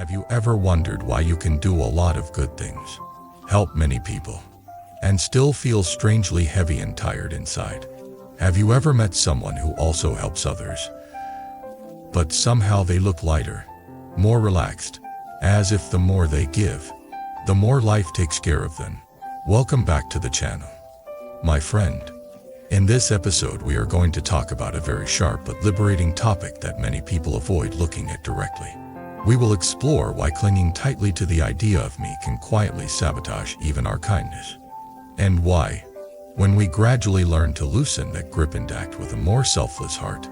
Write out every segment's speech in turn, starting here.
Have you ever wondered why you can do a lot of good things, help many people, and still feel strangely heavy and tired inside? Have you ever met someone who also helps others, but somehow they look lighter, more relaxed, as if the more they give, the more life takes care of them? Welcome back to the channel, my friend. In this episode, we are going to talk about a very sharp but liberating topic that many people avoid looking at directly. We will explore why clinging tightly to the idea of me can quietly sabotage even our kindness, and why, when we gradually learn to loosen that grip and act with a more selfless heart,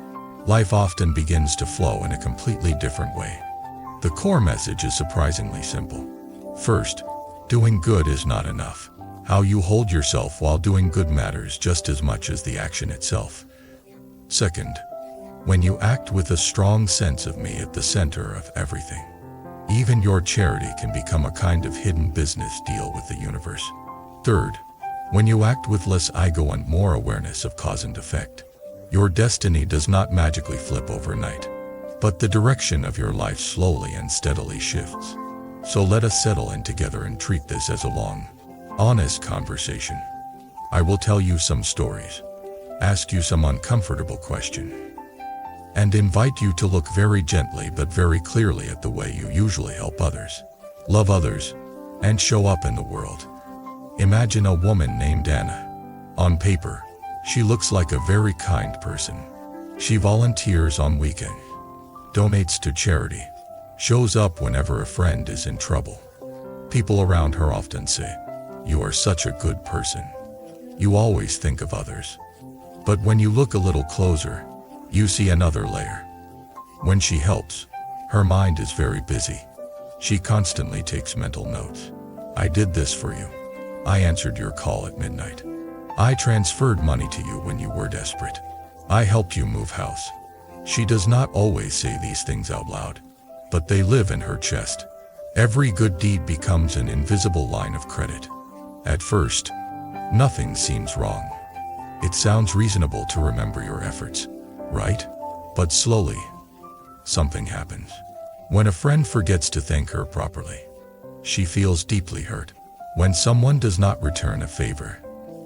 life often begins to flow in a completely different way. The core message is surprisingly simple. First, doing good is not enough. How you hold yourself while doing good matters just as much as the action itself. Second, when you act with a strong sense of me at the center of everything, even your charity can become a kind of hidden business deal with the universe. Third, when you act with less ego and more awareness of cause and effect, your destiny does not magically flip overnight, but the direction of your life slowly and steadily shifts. So let us settle in together and treat this as a long, honest conversation. I will tell you some stories, ask you some uncomfortable questions, and invite you to look very gently but very clearly at the way you usually help others, love others, and show up in the world. Imagine a woman named Anna. On paper, she looks like a very kind person. She volunteers on weekends, donates to charity, shows up whenever a friend is in trouble. People around her often say, "You are such a good person. You always think of others." But when you look a little closer, you see another layer. When she helps, her mind is very busy. She constantly takes mental notes. "I did this for you. I answered your call at midnight. I transferred money to you when you were desperate. I helped you move house." She does not always say these things out loud, but they live in her chest. Every good deed becomes an invisible line of credit. At first, nothing seems wrong. It sounds reasonable to remember your efforts, right? But slowly, something happens. When a friend forgets to thank her properly, she feels deeply hurt. When someone does not return a favor,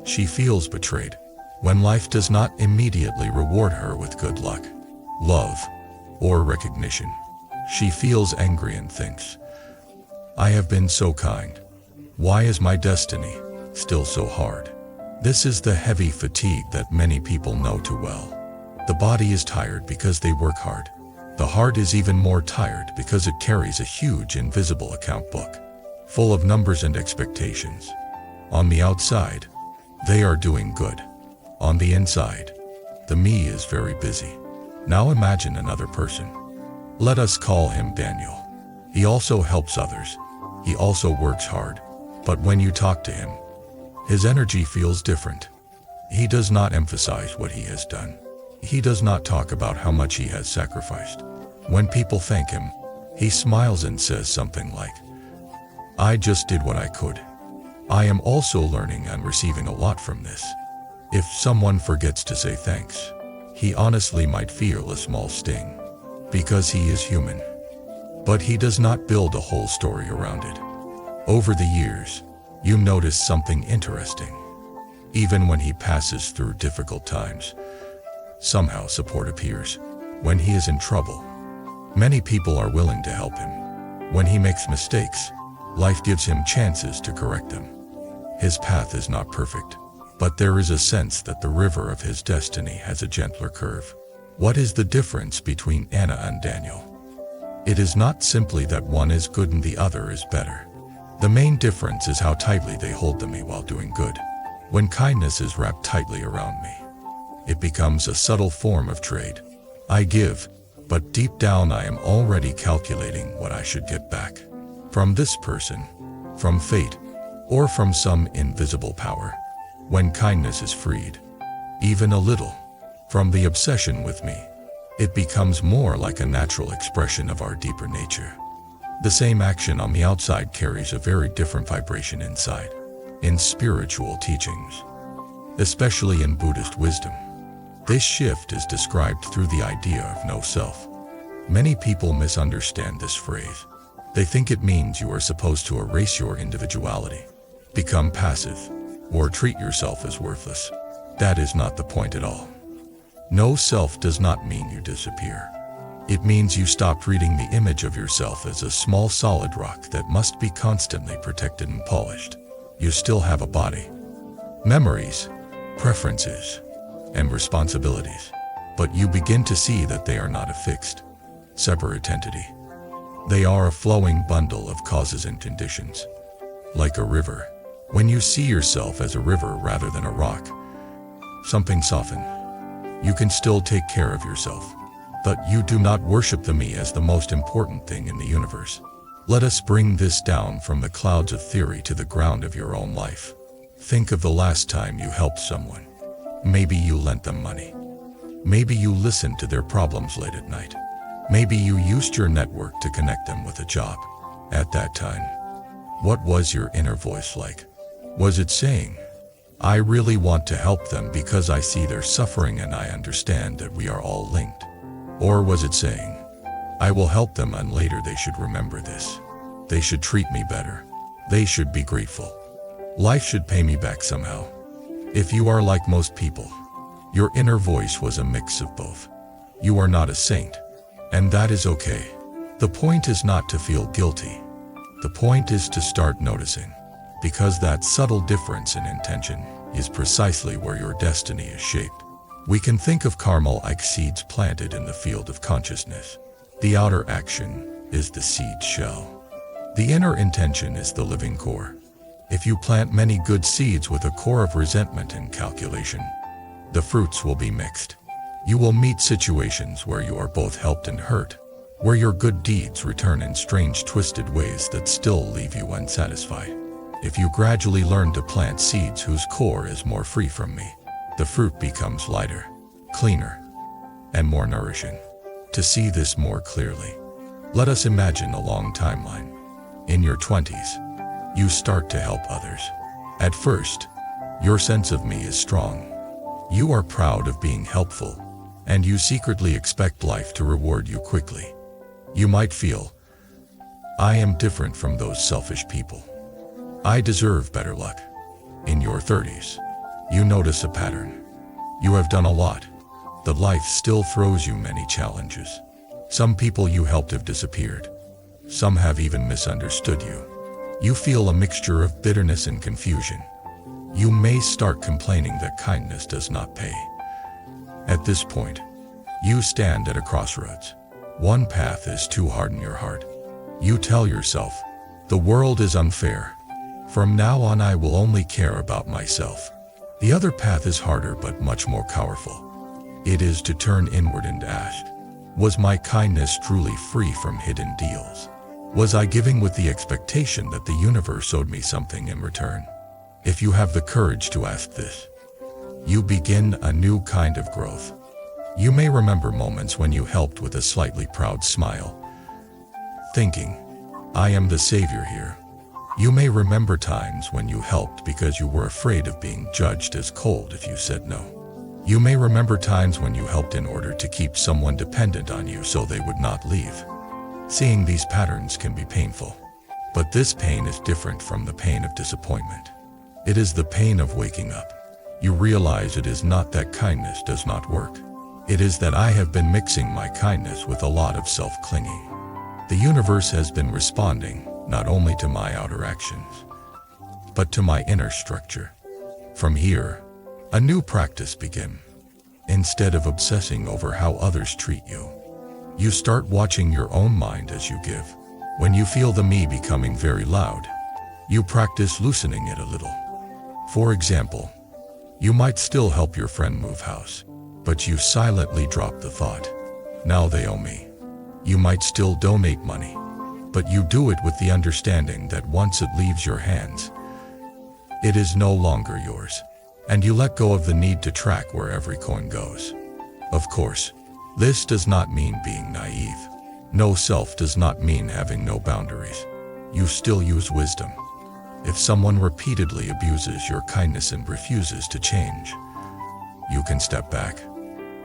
she feels betrayed. When life does not immediately reward her with good luck, love, or recognition, she feels angry and thinks, "I have been so kind. Why is my destiny still so hard?" This is the heavy fatigue that many people know too well. The body is tired because they work hard. The heart is even more tired because it carries a huge invisible account book, full of numbers and expectations. On the outside, they are doing good. On the inside, the me is very busy. Now imagine another person. Let us call him Daniel. He also helps others. He also works hard. But when you talk to him, his energy feels different. He does not emphasize what he has done. He does not talk about how much he has sacrificed. When people thank him, he smiles and says something like, "I just did what I could." I am also learning and receiving a lot from this. If someone forgets to say thanks, he honestly might feel a small sting, because he is human. But he does not build a whole story around it. Over the years, you notice something interesting. Even when he passes through difficult times, somehow support appears. When he is in trouble, many people are willing to help him. When he makes mistakes, life gives him chances to correct them. His path is not perfect, but there is a sense that the river of his destiny has a gentler curve. What is the difference between Anna and Daniel? It is not simply that one is good and the other is better. The main difference is how tightly they hold to me while doing good. When kindness is wrapped tightly around me, it becomes a subtle form of trade. I give, but deep down I am already calculating what I should get back. From this person, from fate, or from some invisible power. When kindness is freed, even a little, from the obsession with me, it becomes more like a natural expression of our deeper nature. The same action on the outside carries a very different vibration inside. In spiritual teachings, especially in Buddhist wisdom, this shift is described through the idea of no self. Many people misunderstand this phrase. They think it means you are supposed to erase your individuality, become passive, or treat yourself as worthless. That is not the point at all. No self does not mean you disappear. It means you stop treating the image of yourself as a small solid rock that must be constantly protected and polished. You still have a body, memories, preferences, and responsibilities, but you begin to see that they are not a fixed, separate entity. They are a flowing bundle of causes and conditions. Like a river, when you see yourself as a river rather than a rock, something softens. You can still take care of yourself, but you do not worship the me as the most important thing in the universe. Let us bring this down from the clouds of theory to the ground of your own life. Think of the last time you helped someone. Maybe you lent them money. Maybe you listened to their problems late at night. Maybe you used your network to connect them with a job. At that time, what was your inner voice like? Was it saying, I really want to help them because I see their suffering and I understand that we are all linked? Or was it saying, I will help them and later they should remember this. They should treat me better. They should be grateful. Life should pay me back somehow. If you are like most people, your inner voice was a mix of both. You are not a saint, and that is okay. The point is not to feel guilty. The point is to start noticing, because that subtle difference in intention is precisely where your destiny is shaped. We can think of karma like seeds planted in the field of consciousness. The outer action is the seed shell. The inner intention is the living core. If you plant many good seeds with a core of resentment and calculation, the fruits will be mixed. You will meet situations where you are both helped and hurt, where your good deeds return in strange twisted ways that still leave you unsatisfied. If you gradually learn to plant seeds whose core is more free from me, the fruit becomes lighter, cleaner, and more nourishing. To see this more clearly, let us imagine a long timeline. In your 20s, you start to help others. At first, your sense of me is strong. You are proud of being helpful, and you secretly expect life to reward you quickly. You might feel, I am different from those selfish people. I deserve better luck. In your 30s, you notice a pattern. You have done a lot, but life still throws you many challenges. Some people you helped have disappeared. Some have even misunderstood you. You feel a mixture of bitterness and confusion. You may start complaining that kindness does not pay. At this point, you stand at a crossroads. One path is to harden your heart. You tell yourself, the world is unfair. From now on I will only care about myself. The other path is harder but much more powerful. It is to turn inward and ask, was my kindness truly free from hidden deals? Was I giving with the expectation that the universe owed me something in return? If you have the courage to ask this, you begin a new kind of growth. You may remember moments when you helped with a slightly proud smile, thinking, I am the savior here. You may remember times when you helped because you were afraid of being judged as cold if you said no. You may remember times when you helped in order to keep someone dependent on you so they would not leave. Seeing these patterns can be painful, but this pain is different from the pain of disappointment. It is the pain of waking up. You realize it is not that kindness does not work. It is that I have been mixing my kindness with a lot of self-clinging. The universe has been responding not only to my outer actions, but to my inner structure. From here, a new practice begins. Instead of obsessing over how others treat you, you start watching your own mind as you give. When you feel the me becoming very loud, you practice loosening it a little. For example, you might still help your friend move house, but you silently drop the thought, now they owe me. You might still donate money, but you do it with the understanding that once it leaves your hands, it is no longer yours, and you let go of the need to track where every coin goes. Of course, this does not mean being naive. No self does not mean having no boundaries. You still use wisdom. If someone repeatedly abuses your kindness and refuses to change, you can step back.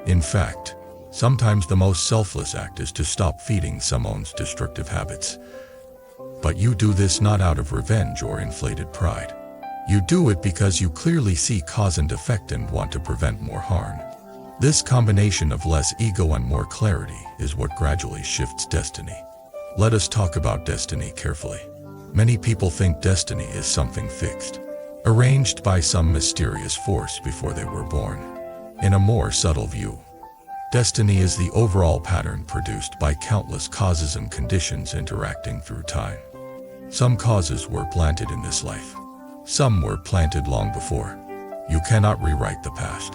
In fact, sometimes the most selfless act is to stop feeding someone's destructive habits. But you do this not out of revenge or inflated pride. You do it because you clearly see cause and effect and want to prevent more harm. This combination of less ego and more clarity is what gradually shifts destiny. Let us talk about destiny carefully. Many people think destiny is something fixed, arranged by some mysterious force before they were born. In a more subtle view, destiny is the overall pattern produced by countless causes and conditions interacting through time. Some causes were planted in this life. Some were planted long before. You cannot rewrite the past,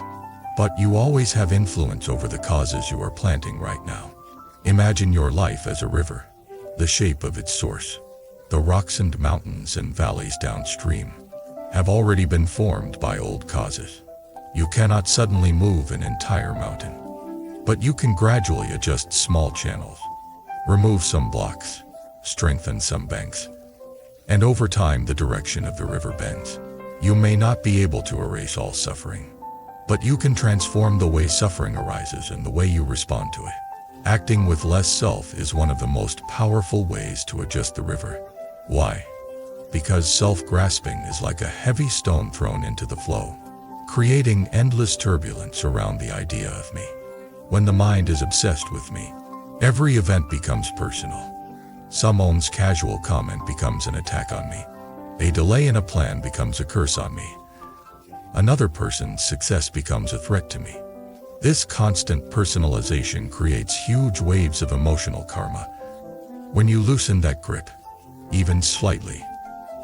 but you always have influence over the causes you are planting right now. Imagine your life as a river. The shape of its source, the rocks and mountains and valleys downstream, have already been formed by old causes. You cannot suddenly move an entire mountain, but you can gradually adjust small channels, remove some blocks, strengthen some banks, and over time the direction of the river bends. You may not be able to erase all suffering, but you can transform the way suffering arises and the way you respond to it. Acting with less self is one of the most powerful ways to adjust the river. Why? Because self-grasping is like a heavy stone thrown into the flow, creating endless turbulence around the idea of me. When the mind is obsessed with me, every event becomes personal. Someone's casual comment becomes an attack on me. A delay in a plan becomes a curse on me. Another person's success becomes a threat to me. This constant personalization creates huge waves of emotional karma. When you loosen that grip, even slightly,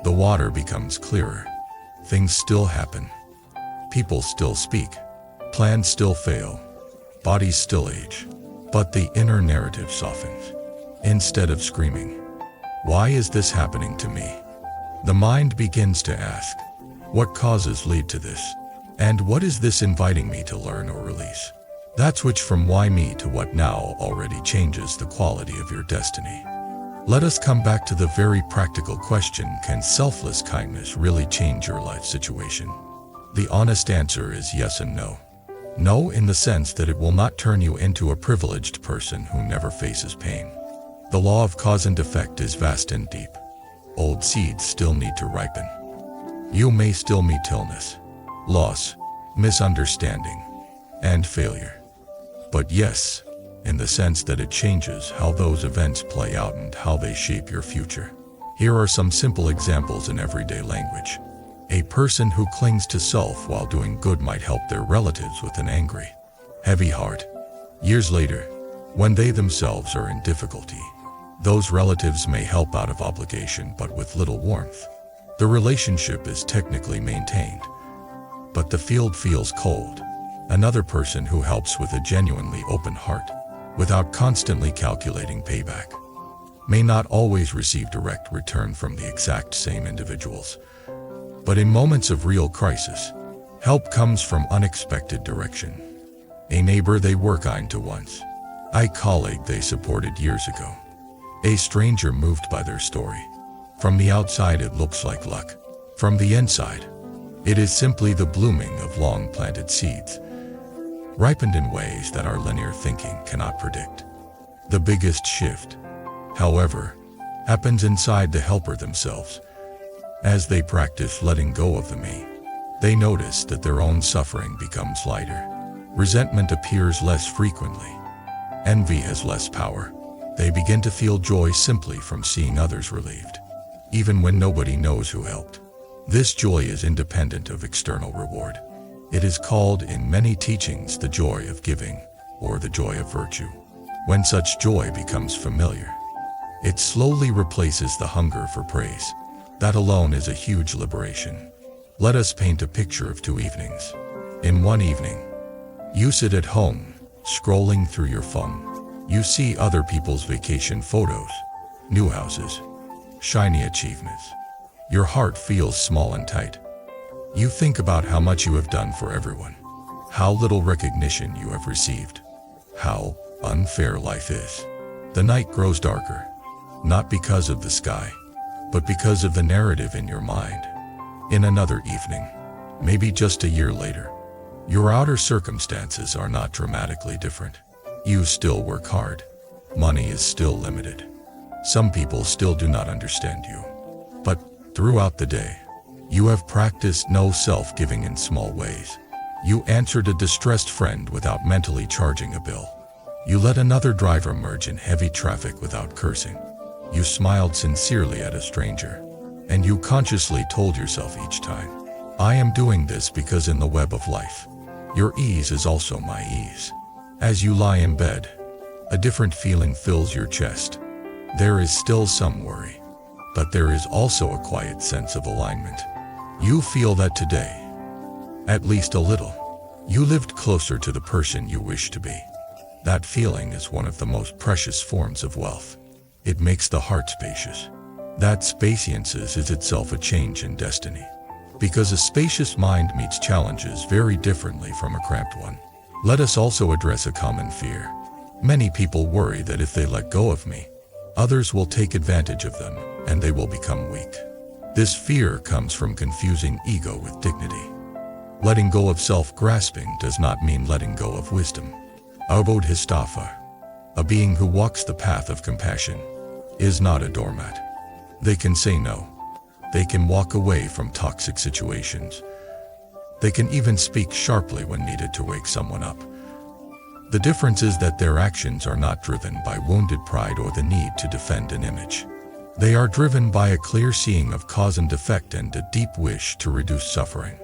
the water becomes clearer. Things still happen. People still speak. Plans still fail. Bodies still age. But the inner narrative softens. Instead of screaming, "Why is this happening to me?" the mind begins to ask, "What causes lead to this? And what is this inviting me to learn or release?" That switch from why me to what now already changes the quality of your destiny. Let us come back to the very practical question: can selfless kindness really change your life situation? The honest answer is yes and no. No, in the sense that it will not turn you into a privileged person who never faces pain. The law of cause and effect is vast and deep. Old seeds still need to ripen. You may still meet illness, loss, misunderstanding, and failure. But yes, in the sense that it changes how those events play out and how they shape your future. Here are some simple examples in everyday language. A person who clings to self while doing good might help their relatives with an angry, heavy heart. Years later, when they themselves are in difficulty, those relatives may help out of obligation but with little warmth. The relationship is technically maintained, but the field feels cold. Another person who helps with a genuinely open heart, without constantly calculating payback, may not always receive direct return from the exact same individuals. But in moments of real crisis, help comes from unexpected direction. A neighbor they were kind to once, a colleague they supported years ago, a stranger moved by their story. From the outside it looks like luck. From the inside, it is simply the blooming of long-planted seeds, ripened in ways that our linear thinking cannot predict. The biggest shift, however, happens inside the helper themselves. As they practice letting go of the me, they notice that their own suffering becomes lighter. Resentment appears less frequently. Envy has less power. They begin to feel joy simply from seeing others relieved, even when nobody knows who helped. This joy is independent of external reward. It is called in many teachings the joy of giving, or the joy of virtue. When such joy becomes familiar, it slowly replaces the hunger for praise. That alone is a huge liberation. Let us paint a picture of 2 evenings. In one evening, you sit at home, scrolling through your phone. You see other people's vacation photos, new houses, shiny achievements. Your heart feels small and tight. You think about how much you have done for everyone, how little recognition you have received, how unfair life is. The night grows darker, not because of the sky, but because of the narrative in your mind. In another evening, maybe just a year later, your outer circumstances are not dramatically different. You still work hard. Money is still limited. Some people still do not understand you. But throughout the day, you have practiced no self-giving in small ways. You answered a distressed friend without mentally charging a bill. You let another driver merge in heavy traffic without cursing. You smiled sincerely at a stranger. And you consciously told yourself each time, I am doing this because in the web of life, your ease is also my ease. As you lie in bed, a different feeling fills your chest. There is still some worry, but there is also a quiet sense of alignment. You feel that today, at least a little, you lived closer to the person you wish to be. That feeling is one of the most precious forms of wealth. It makes the heart spacious. That spaciousness is itself a change in destiny. Because a spacious mind meets challenges very differently from a cramped one. Let us also address a common fear. Many people worry that if they let go of me, others will take advantage of them and they will become weak. This fear comes from confusing ego with dignity. Letting go of self-grasping does not mean letting go of wisdom. A bodhisattva, a being who walks the path of compassion, is not a doormat. They can say no. They can walk away from toxic situations. They can even speak sharply when needed to wake someone up. The difference is that their actions are not driven by wounded pride or the need to defend an image. They are driven by a clear seeing of cause and effect and a deep wish to reduce suffering.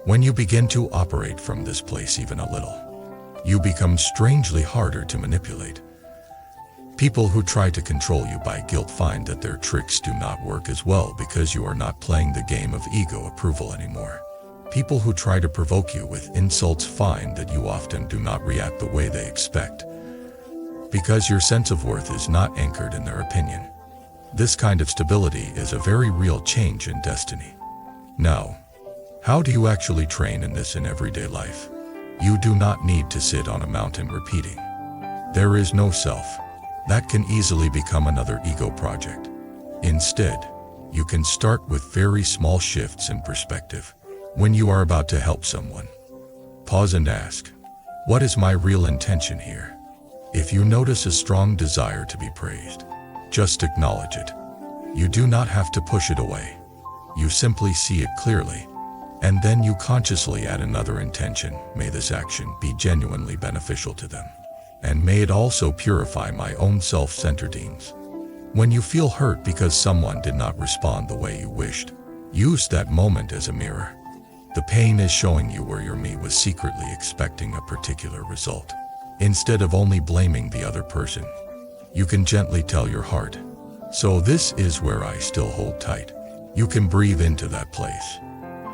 When you begin to operate from this place even a little, you become strangely harder to manipulate. People who try to control you by guilt find that their tricks do not work as well because you are not playing the game of ego approval anymore. People who try to provoke you with insults find that you often do not react the way they expect, because your sense of worth is not anchored in their opinion. This kind of stability is a very real change in destiny. Now, how do you actually train in this in everyday life? You do not need to sit on a mountain repeating, there is no self. That can easily become another ego project. Instead, you can start with very small shifts in perspective. When you are about to help someone, pause and ask, what is my real intention here? If you notice a strong desire to be praised, just acknowledge it. You do not have to push it away. You simply see it clearly, and then you consciously add another intention. May this action be genuinely beneficial to them. And may it also purify my own self-centeredness. When you feel hurt because someone did not respond the way you wished, use that moment as a mirror. The pain is showing you where your me was secretly expecting a particular result. Instead of only blaming the other person, you can gently tell your heart, so this is where I still hold tight. You can breathe into that place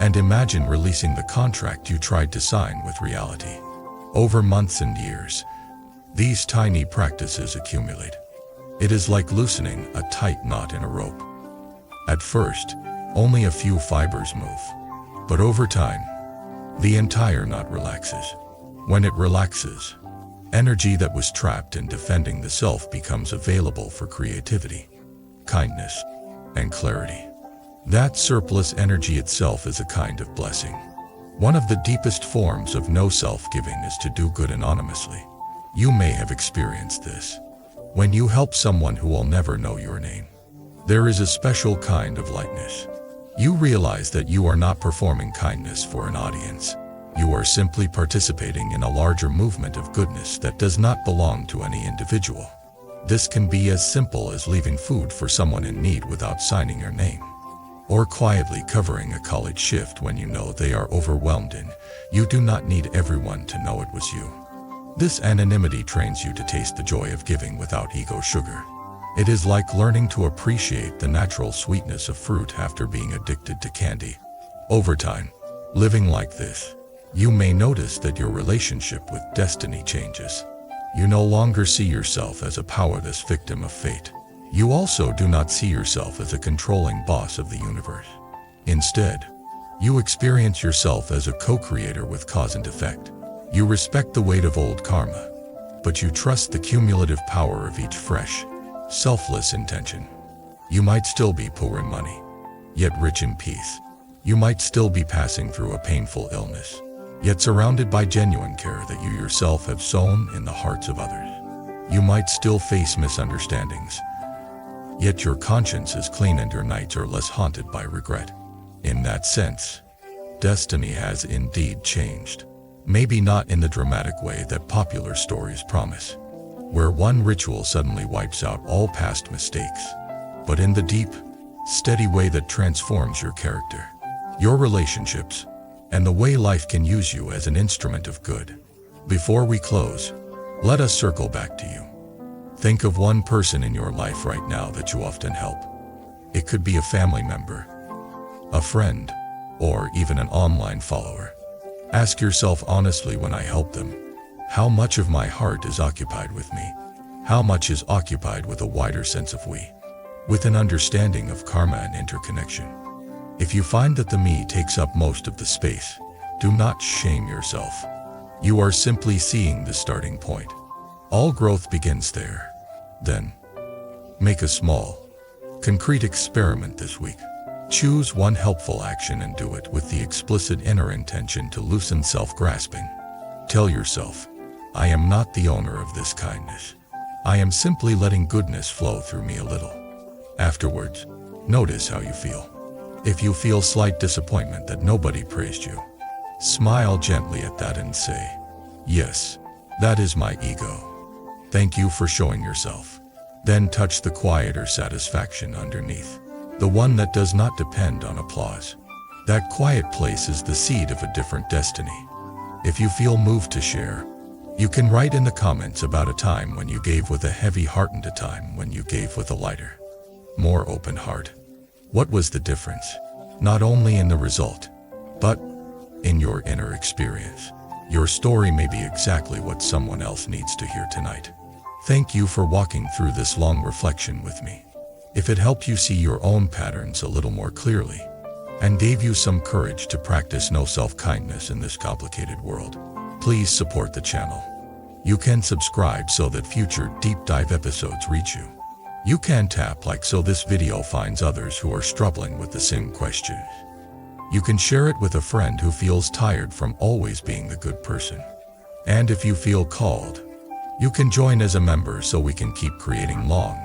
and imagine releasing the contract you tried to sign with reality. Over months and years, these tiny practices accumulate. It is like loosening a tight knot in a rope. At first, only a few fibers move, but over time, the entire knot relaxes. When it relaxes, energy that was trapped in defending the self becomes available for creativity, kindness, and clarity. That surplus energy itself is a kind of blessing. One of the deepest forms of no self-giving is to do good anonymously. You may have experienced this. When you help someone who will never know your name, there is a special kind of lightness. You realize that you are not performing kindness for an audience. You are simply participating in a larger movement of goodness that does not belong to any individual. This can be as simple as leaving food for someone in need without signing your name, or quietly covering a college shift when you know they are overwhelmed and you do not need everyone to know it was you. This anonymity trains you to taste the joy of giving without ego sugar. It is like learning to appreciate the natural sweetness of fruit after being addicted to candy. Over time, living like this, you may notice that your relationship with destiny changes. You no longer see yourself as a powerless victim of fate. You also do not see yourself as a controlling boss of the universe. Instead, you experience yourself as a co-creator with cause and effect. You respect the weight of old karma, but you trust the cumulative power of each fresh, selfless intention. You might still be poor in money, yet rich in peace. You might still be passing through a painful illness, yet surrounded by genuine care that you yourself have sown in the hearts of others. You might still face misunderstandings, Yet your conscience is clean and your nights are less haunted by regret. In that sense, destiny has indeed changed. Maybe not in the dramatic way that popular stories promise, where one ritual suddenly wipes out all past mistakes, but in the deep, steady way that transforms your character, your relationships, and the way life can use you as an instrument of good. Before we close, let us circle back to you. Think of one person in your life right now that you often help. It could be a family member, a friend, or even an online follower. Ask yourself honestly, when I help them, how much of my heart is occupied with me? How much is occupied with a wider sense of we? With an understanding of karma and interconnection. If you find that the me takes up most of the space, do not shame yourself. You are simply seeing the starting point. All growth begins there. Then, make a small, concrete experiment this week. Choose one helpful action and do it with the explicit inner intention to loosen self-grasping. Tell yourself, I am not the owner of this kindness. I am simply letting goodness flow through me a little. Afterwards, notice how you feel. If you feel slight disappointment that nobody praised you, smile gently at that and say, yes, that is my ego. Thank you for showing yourself. Then touch the quieter satisfaction underneath, the one that does not depend on applause. That quiet place is the seed of a different destiny. If you feel moved to share, you can write in the comments about a time when you gave with a heavy heart and a time when you gave with a lighter, more open heart. What was the difference? Not only in the result, but in your inner experience. Your story may be exactly what someone else needs to hear tonight. Thank you for walking through this long reflection with me. If it helped you see your own patterns a little more clearly, and gave you some courage to practice no self-kindness in this complicated world, please support the channel. You can subscribe so that future deep dive episodes reach you. You can tap like so this video finds others who are struggling with the same questions. You can share it with a friend who feels tired from always being the good person. And if you feel called, you can join as a member so we can keep creating long,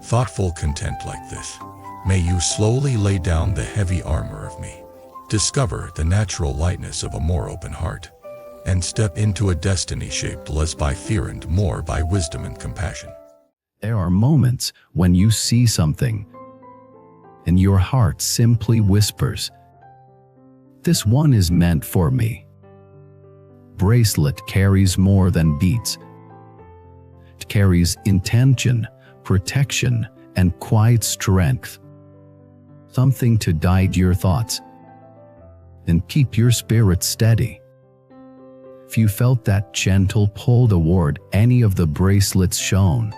thoughtful content like this. May you slowly lay down the heavy armor of me, discover the natural lightness of a more open heart, and step into a destiny shaped less by fear and more by wisdom and compassion. There are moments when you see something, and your heart simply whispers, "This one is meant for me." Bracelet carries more than beads. It carries intention, protection, and quiet strength. Something to guide your thoughts and keep your spirit steady. If you felt that gentle pull toward any of the bracelets shown,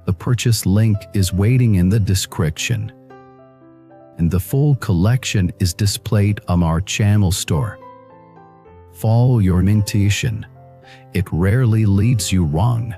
the purchase link is waiting in the description, and the full collection is displayed on our channel store. Follow your intuition. It rarely leads you wrong.